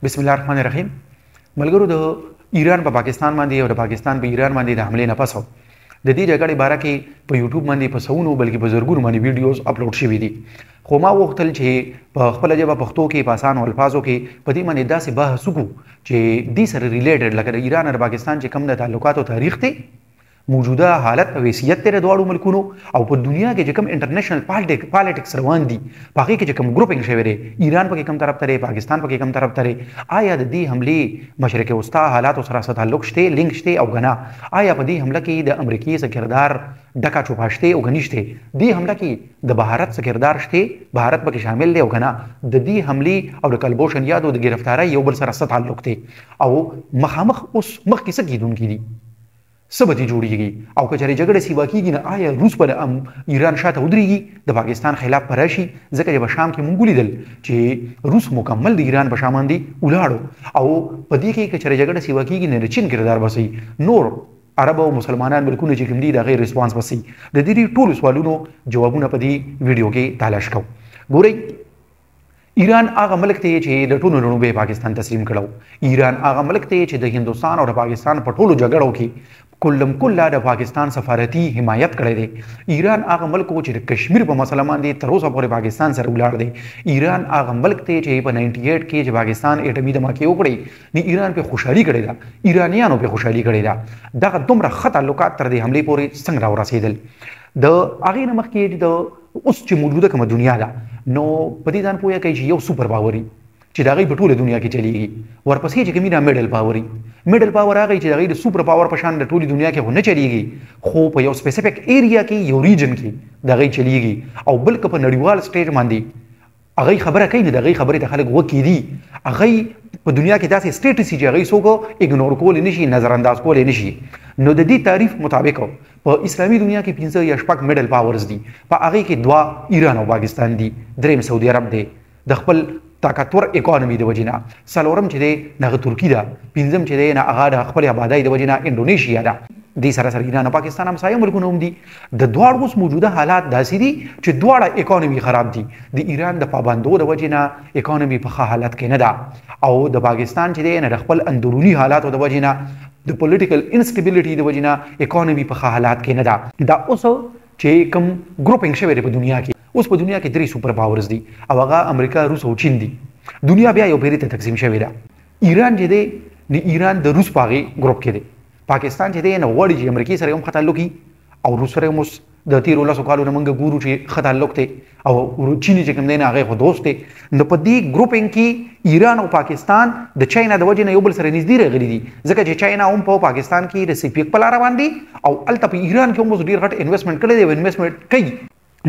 بسم الله الرحمن الرحیم. ملګرو د ایران په پاکستان باندې او د پاکستان په ایران باندې د حملې نه پس د دې جګړې باره کې په یوټیوب باندې په سونو بلکې په زرګونو باندې ویډیوز اپلوډ شوي دي، خو ما وغوښتل چې په خپله ژبه پښتو کې په اسانو الفاظو کې په دې باندې داسې بحث وکړو چې دې سره ریلیټډ لکه د ایران او پاکستان چې کوم د تعلقاتو تاریخ دی، موجوده حالت او حیثیت د دواړو ملکونو او په دنیا کې چې کوم انټرنیشنل پالیټکس روان دي په هغې کې چې کوم ګروپینګ شوی دی، ایران پکې کوم طرف ته دی، پاکستان پکې کوم طرف ته دی، آیا د دې حملې مشرق وسطی حالاتو سره څه تعلق شته، لینک شته او که نه؟ آیا په دې حمله کې د امریکې څه کردار ډکه چوپا شته او که نه شته؟ دې حمله کې د بهارت څه کردار شته، بهارت پکې شامل دی او که نه؟ د دې حملې او د کلبوشن یادو د ګرفتارۍ یو بل سره څه تعلق دی او مخامخ اوس مخکې څه کیدونکي دي، څه به جوړیږي او که چېرې جګړه سیوا کېږي نه آیا روس به ایران شاته ودرېږي د پاکستان خلاف به راشي؟ ځکه چې په شام کې موږ ولیدل چې روس مکمل د ایران په شا باندې ولاړو او په دې کې که چېرې جګړه سیوا کېږي نه د چین کردار به صحیح نور عرب او مسلمانان ملکونه چې کوم دي د هغې ریسپانس به صحیح. د دې ټولو سوالونو جوابونه په دې ویډیو کې تلاش کوو. ګورئ، ایران هغه ملک دی چې د ټولو نړۍ به پاکستان تسلیم کړو. ایران هغه ملک دی چې د هندوستان او د پاکستان په ټولو جګړو کې کلم کله د پاکستان سفارتي حمایت کړی دی. ایران هغه ملک و چې د کشمیر په مسله باندې تر اوسه پورې پاکستان سره ولاړ دی. ایران هغه ملک دی چې په 98 کې چې پاکستان اټمي دماکې وکړې نو ایران په خوشحالي کړې ده، ایرانیانو په خوشحالي کړې ده. دغه دومره ښه تعلقات تر دې حملې پورې څنګه راورسېدل؟ د هغې نه مخکې د اوس چې موجوده کومه دنیا ده نو په دې ځان پوهه کوي چې یو سوپر پاور چې د هغې په ټوله دنیا کې چلیږي، ورپسې چې کومي دا میډل پاور میډل پاور هغه چې د هغې د سوپر پاور په شان د ټولې دنیا کې خو نه چلیږي، خو په یو سپیسیفیک ایریا کې یو ریجن کې د هغې چلیږي او بل که په نړیوال سټیج باندې هغې خبره کوي نو د هغې خبرې ته خلک وکېدي. هغې په دنیا کې داسې سټیټس چې هغې څوک اګنور کولی نه شي، نظر انداز کولی نه شي. نو د دې تعریف مطابق په اسلامي دنیا کې 5 یا 6 میډل پاورز دي، په هغې کې 2 ایران او پاکستان دي، 3 سعودي عرب دی د خپل طاقتور اکانومي د وجې نه، 4 چې دی هغه ترکي ده، 5 چې دی هغه د خپل آبادۍ د وجې نه انډونیشیا ده. دې سره سره ایران او پاکستان همسایه ملکونه هم دي. د دواړو اوس موجوده حالات داسې دي چې دواړه اکانومي خراب دي. د ایران د پابندو د وجې نه اکانومي په ښه حالت کې نه ده او د پاکستان چې دی د خپل اندروني حالاتو د وجې نه د پولیټیکل انسټیبلیټي د وجې نه اکانومي په ښه حالات کې نه ده. دا اوس چې کوم ګروپینګ شوی دی په دنیا کې، اوس په دنیا کې 3 سوپر پاورز دي او هغه امریکا، روس او چین دي. دنیا بیا یو پیرې ته تقسیم شوې ده. ایران چې دی د ایران د روس په هغې ګروپ کې دی. پاکستان چې دی نه غواړي چې امریکې سره هم ښه تعلق وي او روس سره هم اوس د تېرو 10 کالو نه موږ ګورو چې ښه تعلق دی او چین چې کوم دی نه هغې خو دوست دی. نو په دې ګروپینګ کې ایران او پاکستان د چاینا د وجې نه یو بل سره نږدې راغلي دي، ځکه چې چاینا هم په پاکستان کې د سپیک په لاره باندې او هلته په ایران کې هم اوس ډېر غټ انویسټمنټ کړی دی او انویسټمنټ کوي.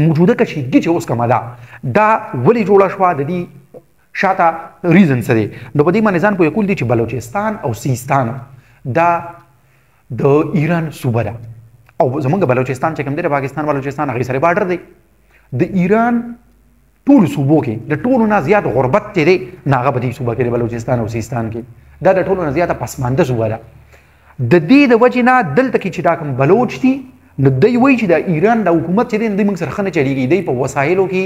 موجوده کشیدګي چې اوس کومه ده دا ولې جوړه شوه، د دې شاته ریزن څه دی؟ نو په دې باندې ځان پوهه کول دي چې بلوچستان او سیستان دا د ایران صوبه ده او زمونږ بلوچستان چې کوم دی د پاکستان بلوچستان هغې سره بارډر دی. د ایران ټولو صوبو کې د ټولو نه زیات غربت چې دی نه هغه په دې صوبه کې د بلوچستان او سیستان کې، دا د ټولو نه زیاته پسمانده صوبه ده. د دې د وجې نه دلته کې چې دا کوم بلوچ دي نو دوی وایي چې د ایران د حکومت چې دی دوی موږ سره ښه نه چلیږي، دوی په وسایلو کې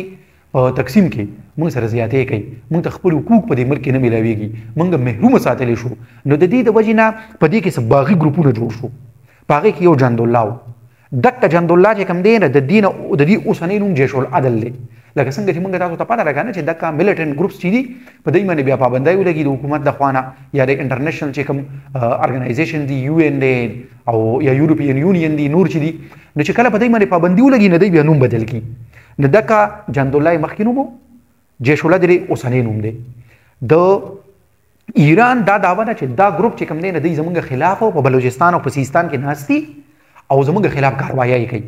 په تقسیم کې موږ سره زیاتې کوي، موږ ته خپل حقوق په دې ملک کې نه میلاویږي، موږ محرومه ساتلی شو. نو د دې د وجې نه په دې کې څه باغي ګروپونه جوړ شو. په هغې کې یو جندالله و، دقه جندالله چې کوم دی نه د دې اوسنی نوم جیش العدل دی. لکه څنګه چې موږ تاسو ته پته راکړه چې دقه ملیټنټ ګروپس چې دي په دوی باندې بیا پابندۍ ولګي د حکومت د خوا نه یا د انټرنیشنل چې کوم ارګنایزیشن دي، یو ان دی او یا یورپین یونین دي، نور چې دي، نو چې کله په دوی باندې پابندي ولګي نو دوی بیا نوم بدل کړي. نو دقه جندالله مخکې نوم و، جیش العدل اوسنی نوم دی. د ایران دا دعوه ده چې دا ګروپ چې کوم دی نه دوی زموږ خلاف او په بلوچستان او په سیستان کې ناست دي او زموږ خلاف کاروایي کوي.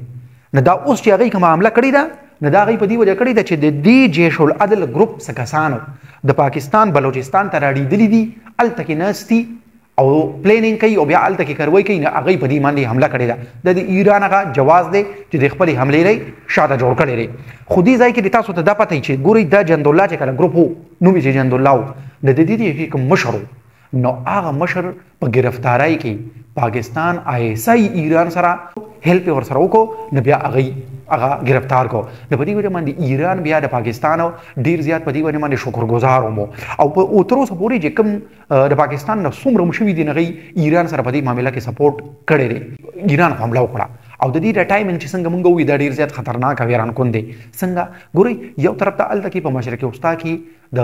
نو دا اوس چې هغې کومه حمله کړې ده نو دا هغې په دې وجه کړې ده چې د دې جیش العدل ګروپ څه کسانو د پاکستان بلوچستان ته راډېدلي دي، هلته کې ناست دي او پلینینګ کوي او بیا هلته کې کاروایي کوي، نو هغې په دې باندې حمله کړې ده. د ایران هغه جواز دی چې د خپلې حملې نه شاته جوړ کړی دی. خو دې ځای کې تاسو ته دا پته وي چې ګورئ دا جندالله چې کله ګروپ و نوم یې چې جندالله و، د دې کوم مشر و نو هغه مشر په گرفتارۍ کې پاکستان ISI ایران سره هیلپ ور سره وکړو نو بیا هغه گرفتار کو د په دې وجه باندې ایران بیا د پاکستان ډیر زیات په دې وجه باندې شکرګزار ومو او په تر اوسه پورې چې کوم د پاکستان نه څومره مشوي دي نغي ایران سره په دې معاملې کې سپورټ کړی دی ایران حمله وکړه او د دې د ټایمینګ چې څنګه مونږ وې دا ډیر زیات خطرناک او حیران کون دی څنګه ګوري یو طرف ته الته کې په مشرق وسطا کې د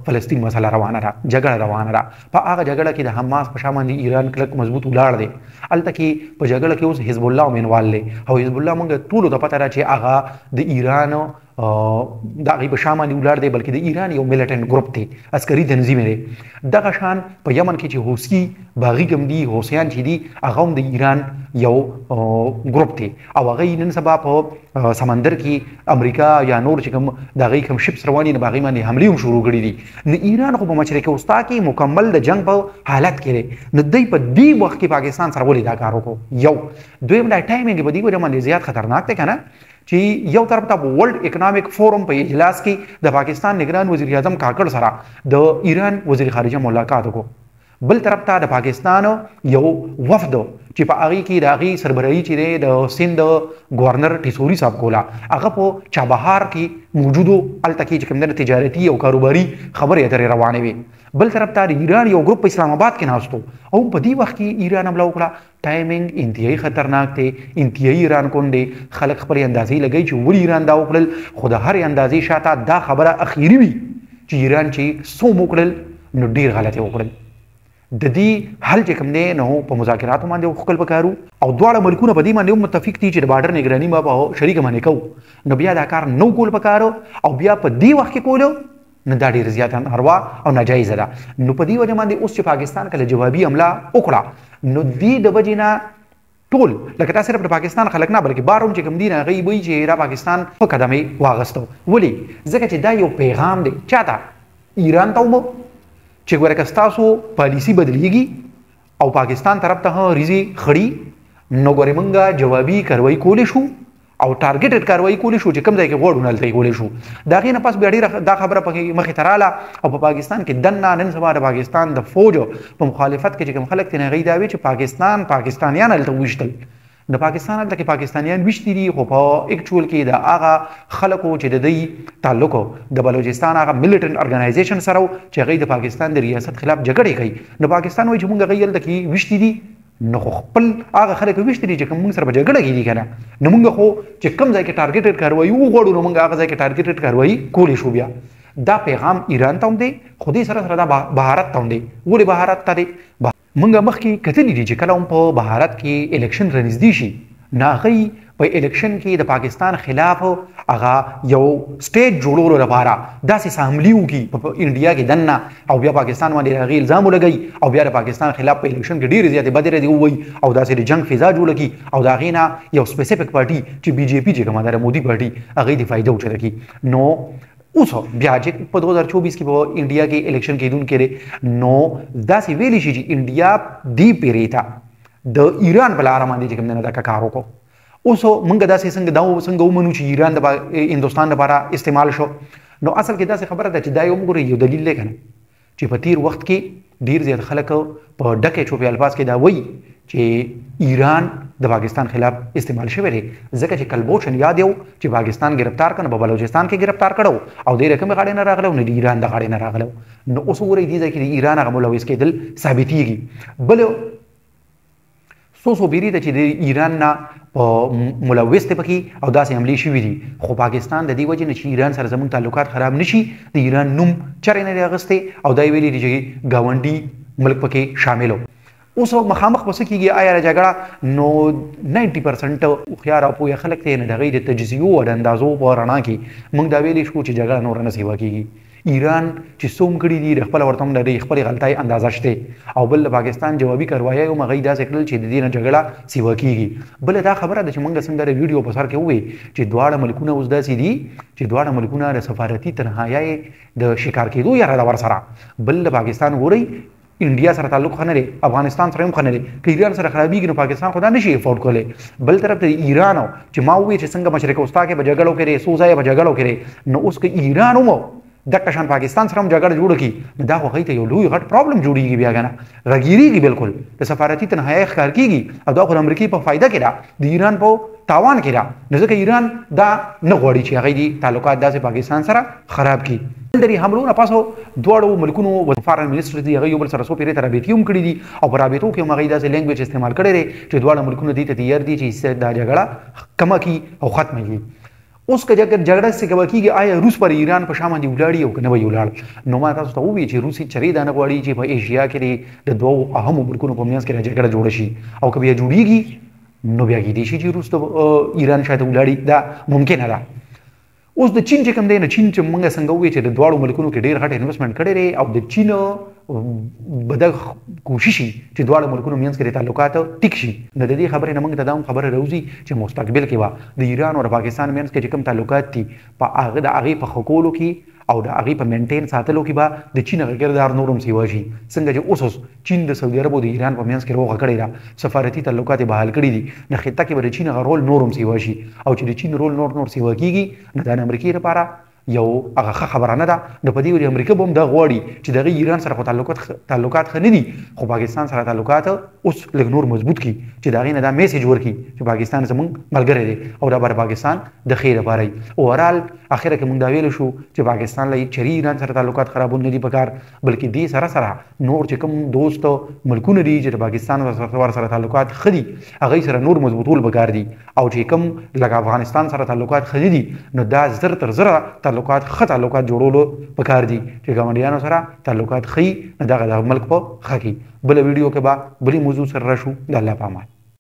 فلسطین مسله روانه ده جګړه روانه ده په هغه جګړه کې د حماس په شا باندې ایران کلک مضبوط ولاړ دی الته کې په جګړه کې اوس حزب الله مینوال دی او حزب الله مونږ ټول ته پته را چې هغه د ایران دا غي په شا باندې ولاړ دی بلکې د ایران یو میلیټنټ ګروپ دی عسکري تنظیم دی دغه شان په یمن کې چې حوثي باغی کم دي حوثیان چې دي هغه هم د ایران یو ګروپ دی او هغه نن سبا په سمندر کې امریکا یا نور چې کوم د غي کوم شپس رواني نه باغی باندې حمله هم شروع کړي دي نو ایران خو په مشرق وسطا کې مکمل د جنگ په حالت کې دی نو دوی په دې وخت کې پاکستان سره ولې دا کار وکړو یو دویم دا ټایمینګ په دې وجه باندې زیات خطرناک دی کنه چې یو طرف ته ورلد اکونومیک فورم په اجلاس کې د پاکستان نگران وزیر اعظم کاکړ سره د ایران وزیر خارجه ملاقات وکړو بل طرف ته د پاکستان یو وفد چې په هغه کې د هغې سربراهي چې د سند گورنر ټیسوري صاحب کوله هغه په چابهار کې موجودو هلته کې چې کوم د تجارتي او کاروباري خبرې اترې روانې وې بل طرف ته د ایران یو ګروپ په اسلام آباد کې ناستو او په دې وخت کې ایران حمله وکړه ټایمینګ انتهایی خطرناک دی انتهایی ایران کون دی خلک خپلې اندازې لګوي چې ولې ایران دا وکړل خو د هرې اندازې شاته دا خبره اخیري وي چې ایران چې څوم وکړل نو ډېر غلطې وکړل د دې حل چې کوم دی نو په مذاکراتو باندې وکړل پکارو او دواړه ملکونه په دې باندې هم متفق دي چې د بارډر نگراني ما په شریکه باندې کوو نو بیا دا کار نو کول پکارو او بیا په دې وخت کې کولو نو دا ډېر زیات ناروا او ناجایزه ده نو په دې وجه باندې اوس چې پاکستان کله جوابي حمله وکړه نو دې د وجې نه ټول لکه دا صرف د پاکستان خلک نه بلکې بار هم چې کوم دي نه هغوی وایي چې را پاکستان په قدمې واغستو ولې ځکه چې دا یو پیغام دی چاته ایران ته ومو چې ګوره که ستاسو پالیسي بدلیږي او پاکستان طرف ته ریزې خړي نو ګورې موږ جوابي کاروایي کولی شو او ټارګټډ کاروایي کولی شو چې کوم ځای کې غواړو هلته یې کولی شو د هغې نه پس بیا ډېره دا خبره پکې مخې ته راله او په پاکستان کې دننه نن سبا د پاکستان د فوج په مخالفت کې چې کوم خلک ترې هغوی دا وي چې پاکستانیان هلته وویشتل د پاکستان هلته کې پاکستانیان ویشتي دي خو په اکچوال کې د هغه خلکو چې د دوی تعلق د بلوچستان هغه ملیټنټ ارګنایزیشن سره چې هغوی د پاکستان د ریاست خلاف جګړې کوي نو پاکستان وایي چې موږ هغوی هلته کې ویشتي دي نو خو خپل هغه خلک ویشتي دي چې کوم موږ سره په جګړه کې دي که نه نو موږ خو چې کوم ځای کې ټارګټډ کاروایي وغواړو نو موږ هغه ځای کې ټارګټډ کاروایي کولی شو بیا دا پیغام ایران ته هم دی خو دې سره سره دا بهارت ته هم دی ولې بهارت ته دی موږ مخکې کتلي دي چې کله هم په بهارت کې الیکشن رانږدې شي نو هغوی په الیکشن کې د پاکستان خلاف هغه یو سټیج جوړولو لپاره داسې حملې وکړي په انډیا کې دننه او بیا پاکستان باندې هغې الزام ولګوي او بیا د پاکستان خلاف په الیکشن کې ډېرې زیاتې بدې ردې ووایي او داسې د جنګ فضا جوړه کړي او د هغې نه یو سپیسیفک پارټي چې BJP چې کومه ده مودي پارټي هغې د فایده اوچته کړي نو اوس بیا چې په 2024 کې په انډیا کې الیکشن کېدونکی دی نو داسې ویلی شي چې انډیا دې پیرې ته د ایران په لاره باندې چې کوم دی نه دا کار وکړو اوس موږ داسې څنګه ومنو چې ایران د هندوستان لپاره استعمال شو نو اصل کې داسې خبره ده چې دا یو موږ یو دلیل دی که نه چې په تیر وخت کې ډېر زیات خلک په ډکې چوپې الفاظ کې دا وایي چې ایران د پاکستان خلاف استعمال شوی دی ځکه چې کلبوشن یاد یو چې پاکستان گرفتار کړه په بلوچستان کې گرفتار کړو او دې رقم غاړې نه راغلو نه د ایران د غاړې نه راغلو نو اوس وګورئ دې ځای کې د ایران هغه ملوث کېدل ثابتېږي بل څو بیري ده چې د ایران نه په ملوث دی پکې او داسې حملې شوي دي خو پاکستان د دې وجې نه چې ایران سره زموږ تعلقات خراب نشي د ایران نوم چرې نه دی اخیستی او دا یې ویلي دي چې ګاونډي ملک پکې شامل اوس مخامخ به څه کېږي آیا جګړه نو 90% هوښیار او پوهه خلک ته نه د هغوی د تجزیو او د اندازو په رڼا کې موږ دا ویلی شو چې جګړه نوره نه سیوا کېږي ایران چې څوم کړي دي د خپله ورته هم د خپلې غلطۍ اندازه شته او بل د پاکستان جوابي کاروایي هم هغوی داسې کړل چې د دې نه جګړه سیوا کېږي بله دا خبره ده چې موږ څنګه د ویډیو په سر کې ووایي چې دواړه ملکونه اوس داسې دي چې دواړه ملکونه د سفارتي تنهایۍ د شکار کېدو یاره ده ورسره بل د پاکستان ګورئ انډیا سره تعلق ښه نه دی افغانستان سره هم ښه نه دی که ایران سره خرابېږي نو پاکستان خو دا نشي افورډ کولی بل طرف ته ایران چې ما ووایي چې څنګه مشرق وسطا کې به جګړو کې دی څو ځایه به جګړو کې دی نو اوس که ایران هم د قشان پاکستان سره هم جګړه جوړ کی دا خو هیته یو لوی غټ پرابلم جوړیږي بیا کنه غګیریږي بالکل د سفارتي تنهایی ښکار کیږي او دا خو امریکای په فائدہ کې را د ایران په تاوان کې را ځکه ایران دا نه غواړي چې هغه دي تعلقات داسې پاکستان سره خراب کړي درې حملو نه پاسو دواړو ملکونو فارن منسټر دی هغه یو بل سره سو پیری تر رابطې هم کړې دي او په رابطو کې هم هغه داسې لینګویج استعمال کړي لري چې دواړو ملکونو دې ته تیار دي چې دا جګړه کمه کی او ختمه کی اوس که جګړه څه کوي کیږي آیا روس پر ایران په شامل دی ولاړی او کنه وی ولاړ نو ما تاسو ته وی چې روسي چری دا نه غواړي چې په ایشیا کې د دوه اهمو ملکونو په منځ کې جګړه جوړ شي او کبي جوړیږي نو بیا کې دي چې روس ته ایران شاته ولاړی دا ممکن نه ده اوس د چین چې کوم دی نه چین چې موږ څنګه وی چې د دواړو ملکونو کې ډیر غټ انویسټمنټ کړی دی او د چین بده کوشش چې دواړو ملکونو منځ کې تعلقات ټیک شي نو د دې خبرې نه موږ ته دا خبره راوځي چې مستقبل کې وا د ایران او پاکستان منځ کې کوم تعلقات دي په هغه د هغه په حقوقو کې او د هغه په مینټین ساتلو کې به د چین غیردار نورم سیوا شي څنګه چې اوس چین د سعودي عرب او د ایران په منځ کې روغه کړی را سفارتي تعلقات بحال کړی دي نه خطه کې به د چین غرول نورم سیوا شي او چې د چین رول نور سیوا کیږي نه د امریکای لپاره یو هغه خبره نه ده نو په دې وری امریکا به هم دا غواړي چې د ایران سره تعلقات ښه نه دي خو پاکستان سره تعلقات اوس لږ نور مضبوط کی چې دا غینه دا میسج ورکي چې پاکستان زموږ ملګری دی او دا بر پاکستان د خیر لپاره اورال اخره کې مونږ دا ویل شو چې پاکستان له چری ایران سره تعلقات خرابول نه دي پکار بلکې دې سره نور چې کوم دوست ملکونه دي چې پاکستان سره تعلقات خدي هغه سره نور مضبوطول پکار دي او چې کوم لکه افغانستان سره تعلقات خدي دي نو دا زر تر زر تعلقات جوړولو پکار دي چې ګاونډیانو سره تعلقات خي دغه ملک په خکې بل ویډیو کې به بلی موضوع سره راشو د الله په امان